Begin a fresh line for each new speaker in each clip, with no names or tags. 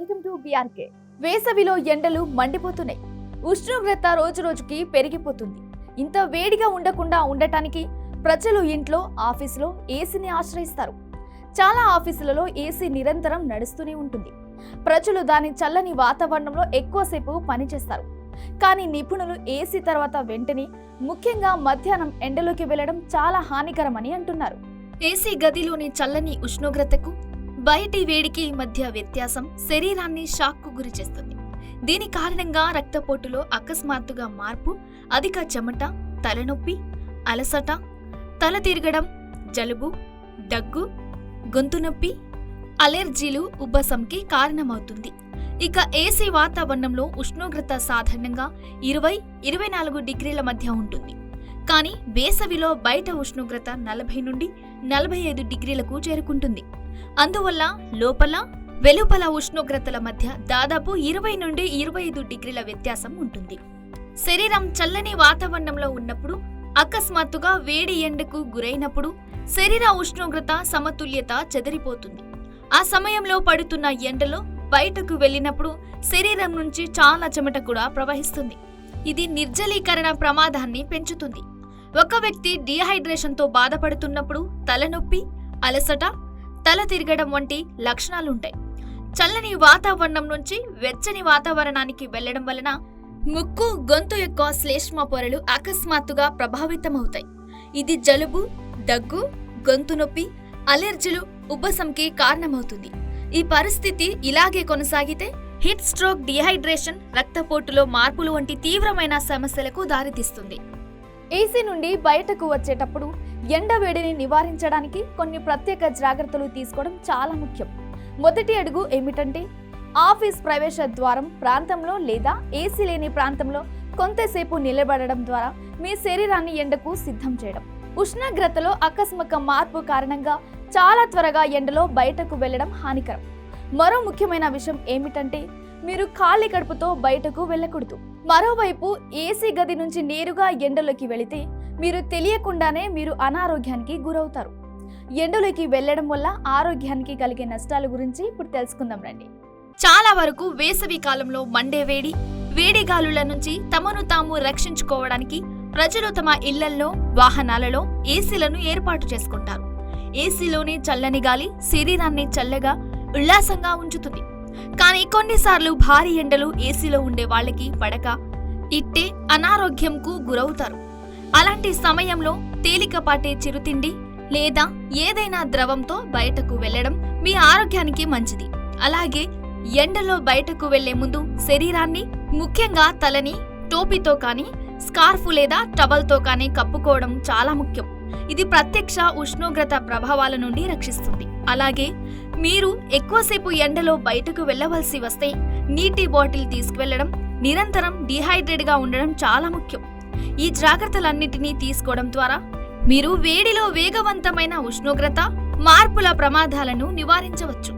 Welcome to BRK. వేసవిలో ఎండలు మండిపోతున్నాయి. ఉష్ణోగ్రత రోజు రోజుకి పెరిగిపోతుంది. ఇంత వేడిగా ఉండకుండా ఉండటానికి ప్రజలు ఇంట్లో, ఆఫీసులో ఏసీని ఆశ్రయిస్తారు. చాలా ఆఫీసులలో ఏసీ నిరంతరం నడుస్తూనే ఉంటుంది. ప్రజలు దాని చల్లని వాతావరణంలో ఎక్కువసేపు పనిచేస్తారు. కానీ నిపుణులు ఏసీ తర్వాత వెంటనే, ముఖ్యంగా మధ్యాహ్నం ఎండలోకి వెళ్లడం చాలా హానికరమని అంటున్నారు. ఏసీ గదిలోని చల్లని ఉష్ణోగ్రతకు బయటి వేడికి మధ్య వ్యత్యాసం శరీరాన్ని షాక్కు గురి చేస్తుంది. దీని కారణంగా రక్తపోటులో అకస్మాత్తుగా మార్పు, అధిక చెమట, తలనొప్పి, అలసట, తల తిరగడం, జలుబు, దగ్గు, గొంతు నొప్పి, అలెర్జీలు, ఉబ్బసంకి కారణమవుతుంది. ఇక ఏసీ వాతావరణంలో ఉష్ణోగ్రత సాధారణంగా 20-24 డిగ్రీల మధ్య ఉంటుంది. కానీ వేసవిలో బయట ఉష్ణోగ్రత 40 నుండి 45 డిగ్రీలకు చేరుకుంటుంది. అందువల్ల లోపల, వెలుపల ఉష్ణోగ్రతల మధ్య దాదాపు 20 నుండి 25 డిగ్రీల వ్యత్యాసం ఉంటుంది. శరీరం చల్లని వాతావరణంలో ఉన్నప్పుడు, అకస్మాత్తుగా వేడి ఎండకు గురైనప్పుడు శరీర ఉష్ణోగ్రత సమతుల్యత చెదిరిపోతుంది. ఆ సమయంలో పడుతున్న ఎండలో బయటకు వెళ్ళినప్పుడు శరీరం నుంచి చాలా చెమట కూడా ప్రవహిస్తుంది. ఇది నిర్జలీకరణ ప్రమాదాన్ని పెంచుతుంది. ఒక వ్యక్తి డీహైడ్రేషన్తో బాధపడుతున్నప్పుడు తలనొప్పి, అలసట, తల తిరగడం వంటి లక్షణాలుంటాయి. చల్లని వాతావరణం నుంచి వెచ్చని వాతావరణానికి వెళ్లడం వలన ముక్కు, గొంతు యొక్క శ్లేష్మ పొరలు అకస్మాత్తుగా ప్రభావితమవుతాయి. ఇది జలుబు, దగ్గు, గొంతు నొప్పి, అలెర్జీలు, ఉబ్బసంకి కారణమవుతుంది. ఈ పరిస్థితి ఇలాగే కొనసాగితే హీట్ స్ట్రోక్, డీహైడ్రేషన్, రక్తపోటులో మార్పులు వంటి తీవ్రమైన సమస్యలకు దారితీస్తుంది. ఏసీ నుండి బయటకు వచ్చేటప్పుడు ఎండ వేడిని నివారించడానికి కొన్ని ప్రత్యేక జాగ్రత్తలు తీసుకోవడం చాలా ముఖ్యం. మొదటి అడుగు ఏమిటంటే, ఆఫీస్ ప్రవేశ ద్వారం ప్రాంతంలో లేదా ఏసీ లేని ప్రాంతంలో కొంతసేపు నిలబడడం ద్వారా మీ శరీరాన్ని ఎండకు సిద్ధం చేయడం. ఉష్ణోగ్రతలో ఆకస్మిక మార్పు కారణంగా చాలా త్వరగా ఎండలో బయటకు వెళ్లడం హానికరం. మరో ముఖ్యమైన విషయం ఏమిటంటే, మీరు ఖాళీ కడుపుతో బయటకు వెళ్ళకూడదు. మరోవైపు ఏసీ గది నుంచి నేరుగా ఎండలోకి వెళితే మీరు తెలియకుండానే మీరు అనారోగ్యానికి గురవుతారు. ఎండలోకి వెళ్లడం వల్ల ఆరోగ్యానికి కలిగే నష్టాల గురించి ఇప్పుడు తెలుసుకుందాం రండి. చాలా వరకు వేసవి కాలంలో మండే వేడి గాలుల నుంచి తమను తాము రక్షించుకోవడానికి ప్రజలు తమ ఇళ్లల్లో, వాహనాలలో ఏసీలను ఏర్పాటు చేసుకుంటారు. ఏసీలోని చల్లని గాలి శరీరాన్ని చల్లగా, ఉల్లాసంగా ఉంచుతుంది. కానీ కొన్నిసార్లు భారీ ఎండలు ఏసీలో ఉండే వాళ్ళకి పడక ఇట్టే అనారోగ్యంకు గురవుతారు. అలాంటి సమయంలో తేలికపాటి చిరుతిండి లేదా ఏదైనా ద్రవంతో బయటకు వెళ్లడం మీ ఆరోగ్యానికి మంచిది. అలాగే ఎండలో బయటకు వెళ్లే ముందు శరీరాన్ని, ముఖ్యంగా తలని టోపీతో కానీ, స్కార్ఫ్ లేదా టవల్తో కానీ కప్పుకోవడం చాలా ముఖ్యం. ఇది ప్రత్యక్ష ఉష్ణోగ్రత ప్రభావాల నుండి రక్షిస్తుంది. అలాగే మీరు ఎక్కువసేపు ఎండలో బయటకు వెళ్లవలసి వస్తే నీటి బాటిల్ తీసుకువెళ్లడం, నిరంతరం డీహైడ్రేట్గా ఉండడం చాలా ముఖ్యం. ఈ జాగ్రత్తలన్నింటినీ తీసుకోవడం ద్వారా మీరు వేడిలో వేగవంతమైన ఉష్ణోగ్రత మార్పుల ప్రమాదాలను నివారించవచ్చు.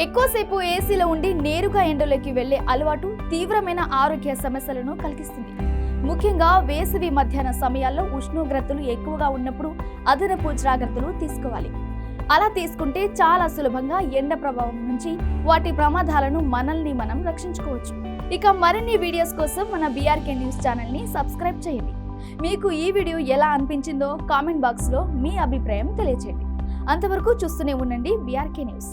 ఎక్కువసేపు ఏసీలో ఉండి నేరుగా ఎండలోకి వెళ్లే అలవాటు తీవ్రమైన ఆరోగ్య సమస్యలను కలిగిస్తుంది. ముఖ్యంగా వేసవి మధ్యాహ్న సమయాల్లో ఉష్ణోగ్రతలు ఎక్కువగా ఉన్నప్పుడు అదనపు జాగ్రత్తలు తీసుకోవాలి. అలా తీసుకుంటే చాలా సులభంగా ఎండ ప్రభావం నుంచి వాటి ప్రమాదాలను మనల్ని మనం రక్షించుకోవచ్చు. ఇక మరిన్ని వీడియోస్ కోసం మన బీఆర్కే న్యూస్ ఛానల్ని సబ్స్క్రైబ్ చేయండి. మీకు ఈ వీడియో ఎలా అనిపించిందో కామెంట్ బాక్స్లో మీ అభిప్రాయం తెలియచేయండి. అంతవరకు చూస్తూనే ఉండండి బీఆర్కే న్యూస్.